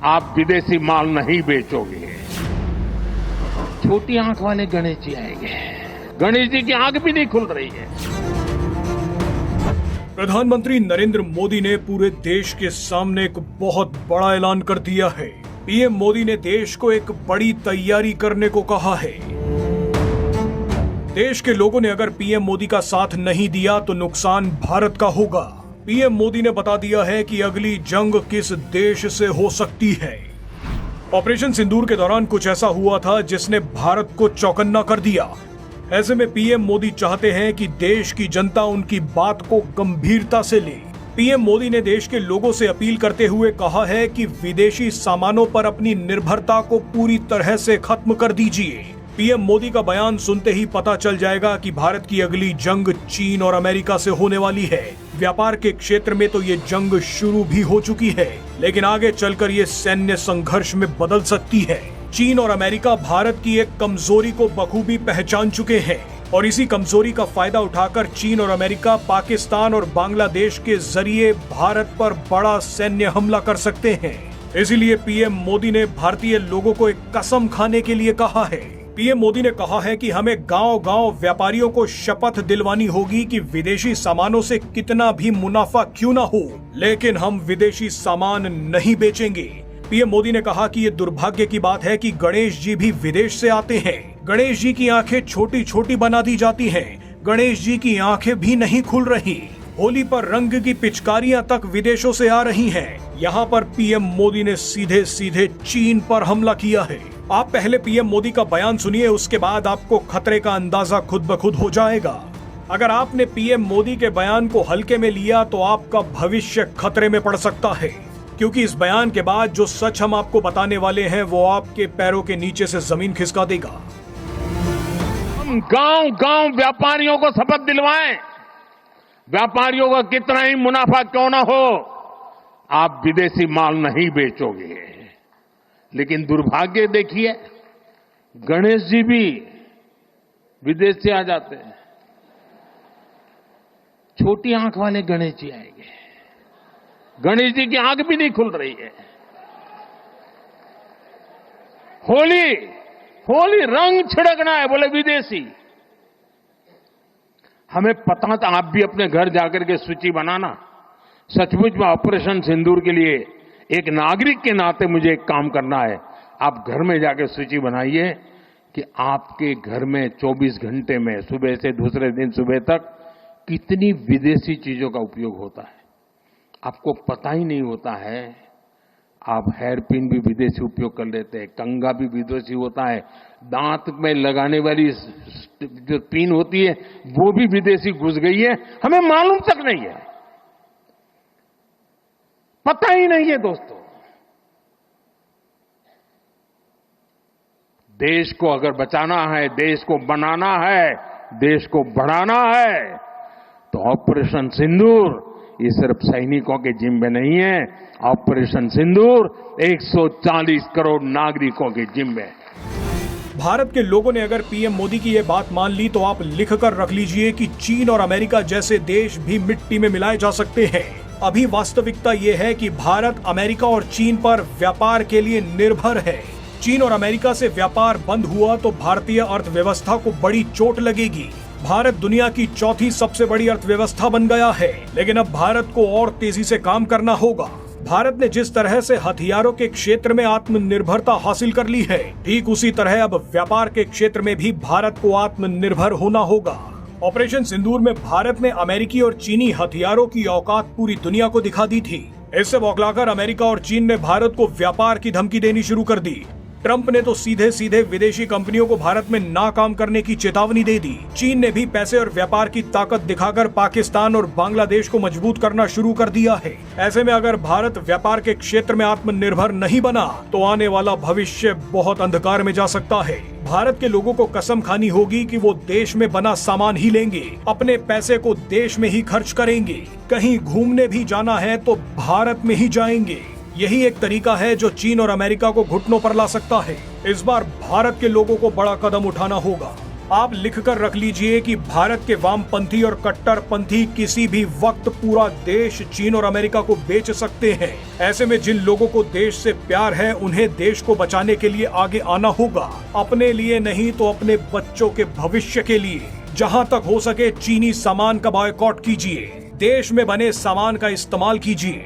आप विदेशी माल नहीं बेचोगे। छोटी आंख वाले गणेश जी आएंगे। गणेश जी की आंख भी नहीं खुल रही है। प्रधानमंत्री नरेंद्र मोदी ने पूरे देश के सामने एक बहुत बड़ा ऐलान कर दिया है। पीएम मोदी ने देश को एक बड़ी तैयारी करने को कहा है। देश के लोगों ने अगर पीएम मोदी का साथ नहीं दिया तो नुकसान भारत का होगा। पीएम मोदी ने बता दिया है कि अगली जंग किस देश से हो सकती है। ऑपरेशन सिंदूर के दौरान कुछ ऐसा हुआ था जिसने भारत को चौकन्ना कर दिया। ऐसे में पीएम मोदी चाहते हैं कि देश की जनता उनकी बात को गंभीरता से ले। पीएम मोदी ने देश के लोगों से अपील करते हुए कहा है कि विदेशी सामानों पर अपनी निर्भरता को पूरी तरह से खत्म कर दीजिए। पीएम मोदी का बयान सुनते ही पता चल जाएगा कि भारत की अगली जंग चीन और अमेरिका से होने वाली है। व्यापार के क्षेत्र में तो ये जंग शुरू भी हो चुकी है, लेकिन आगे चलकर ये सैन्य संघर्ष में बदल सकती है। चीन और अमेरिका भारत की एक कमजोरी को बखूबी पहचान चुके हैं और इसी कमजोरी का फायदा उठाकर चीन और अमेरिका पाकिस्तान और बांग्लादेश के जरिए भारत पर बड़ा सैन्य हमला कर सकते हैं। इसीलिए पीएम मोदी ने भारतीय लोगों को एक कसम खाने के लिए कहा है। पीएम मोदी ने कहा है कि हमें गांव-गांव व्यापारियों को शपथ दिलवानी होगी कि विदेशी सामानों से कितना भी मुनाफा क्यों ना हो, लेकिन हम विदेशी सामान नहीं बेचेंगे। पीएम मोदी ने कहा कि ये दुर्भाग्य की बात है कि गणेश जी भी विदेश से आते हैं। गणेश जी की आंखें छोटी छोटी बना दी जाती हैं। गणेश जी की आंखें भी नहीं खुल रही। होली पर रंग की पिचकारियां तक विदेशों से आ रही हैं। यहाँ पर पीएम मोदी ने सीधे सीधे चीन पर हमला किया है। आप पहले पीएम मोदी का बयान सुनिए, उसके बाद आपको खतरे का अंदाजा खुद ब खुद हो जाएगा। अगर आपने पीएम मोदी के बयान को हल्के में लिया तो आपका भविष्य खतरे में पड़ सकता है, क्योंकि इस बयान के बाद जो सच हम आपको बताने वाले हैं वो आपके पैरों के नीचे से जमीन खिसका देगा। हम गांव-गांव व्यापारियों को शपथ दिलवाएं, व्यापारियों का कितना ही मुनाफा क्यों ना हो, आप विदेशी माल नहीं बेचोगे। लेकिन दुर्भाग्य देखिए, गणेश जी भी विदेश से आ जाते हैं। छोटी आंख वाले गणेश जी आएंगे। गणेश जी की आंख भी नहीं खुल रही है। होली रंग छिड़कना है, बोले विदेशी। हमें पता था, आप भी अपने घर जाकर के सूची बनाना। सचमुच में ऑपरेशन सिंदूर के लिए एक नागरिक के नाते मुझे एक काम करना है। आप घर में जाकर सूची बनाइए कि आपके घर में 24 घंटे में सुबह से दूसरे दिन सुबह तक कितनी विदेशी चीजों का उपयोग होता है। आपको पता ही नहीं होता है। आप हेयर पिन भी विदेशी उपयोग कर लेते हैं, कंघा भी विदेशी होता है, दांत में लगाने वाली जो पिन होती है वो भी विदेशी घुस गई है, हमें मालूम तक नहीं है, पता ही नहीं है। दोस्तों, देश को अगर बचाना है, देश को बनाना है, देश को बढ़ाना है, तो ऑपरेशन सिंदूर ये सिर्फ सैनिकों के जिम्मे नहीं है। ऑपरेशन सिंदूर 140 करोड़ नागरिकों के जिम्मे है। भारत के लोगों ने अगर पीएम मोदी की ये बात मान ली तो आप लिख कर रख लीजिए कि चीन और अमेरिका जैसे देश भी मिट्टी में मिलाए जा सकते हैं। अभी वास्तविकता ये है कि भारत अमेरिका और चीन पर व्यापार के लिए निर्भर है। चीन और अमेरिका से व्यापार बंद हुआ तो भारतीय अर्थव्यवस्था को बड़ी चोट लगेगी। भारत दुनिया की चौथी सबसे बड़ी अर्थव्यवस्था बन गया है, लेकिन अब भारत को और तेजी से काम करना होगा। भारत ने जिस तरह से हथियारों के क्षेत्र में आत्मनिर्भरता हासिल कर ली है, ठीक उसी तरह अब व्यापार के क्षेत्र में भी भारत को आत्मनिर्भर होना होगा। ऑपरेशन सिंदूर में भारत ने अमेरिकी और चीनी हथियारों की औकात पूरी दुनिया को दिखा दी थी। इससे बौखलाकर अमेरिका और चीन ने भारत को व्यापार की धमकी देनी शुरू कर दी। ट्रंप ने तो सीधे सीधे विदेशी कंपनियों को भारत में नाकाम करने की चेतावनी दे दी। चीन ने भी पैसे और व्यापार की ताकत दिखाकर पाकिस्तान और बांग्लादेश को मजबूत करना शुरू कर दिया है। ऐसे में अगर भारत व्यापार के क्षेत्र में आत्मनिर्भर नहीं बना तो आने वाला भविष्य बहुत अंधकार में जा सकता है। भारत के लोगों को कसम खानी होगी कि वो देश में बना सामान ही लेंगे, अपने पैसे को देश में ही खर्च करेंगे। कहीं घूमने भी जाना है तो भारत में ही जाएंगे। यही एक तरीका है जो चीन और अमेरिका को घुटनों पर ला सकता है। इस बार भारत के लोगों को बड़ा कदम उठाना होगा। आप लिखकर रख लीजिए कि भारत के वामपंथी और कट्टरपंथी किसी भी वक्त पूरा देश चीन और अमेरिका को बेच सकते हैं। ऐसे में जिन लोगों को देश से प्यार है उन्हें देश को बचाने के लिए आगे आना होगा, अपने लिए नहीं तो अपने बच्चों के भविष्य के लिए। जहां तक हो सके चीनी सामान का बॉयकॉट कीजिए, देश में बने सामान का इस्तेमाल कीजिए।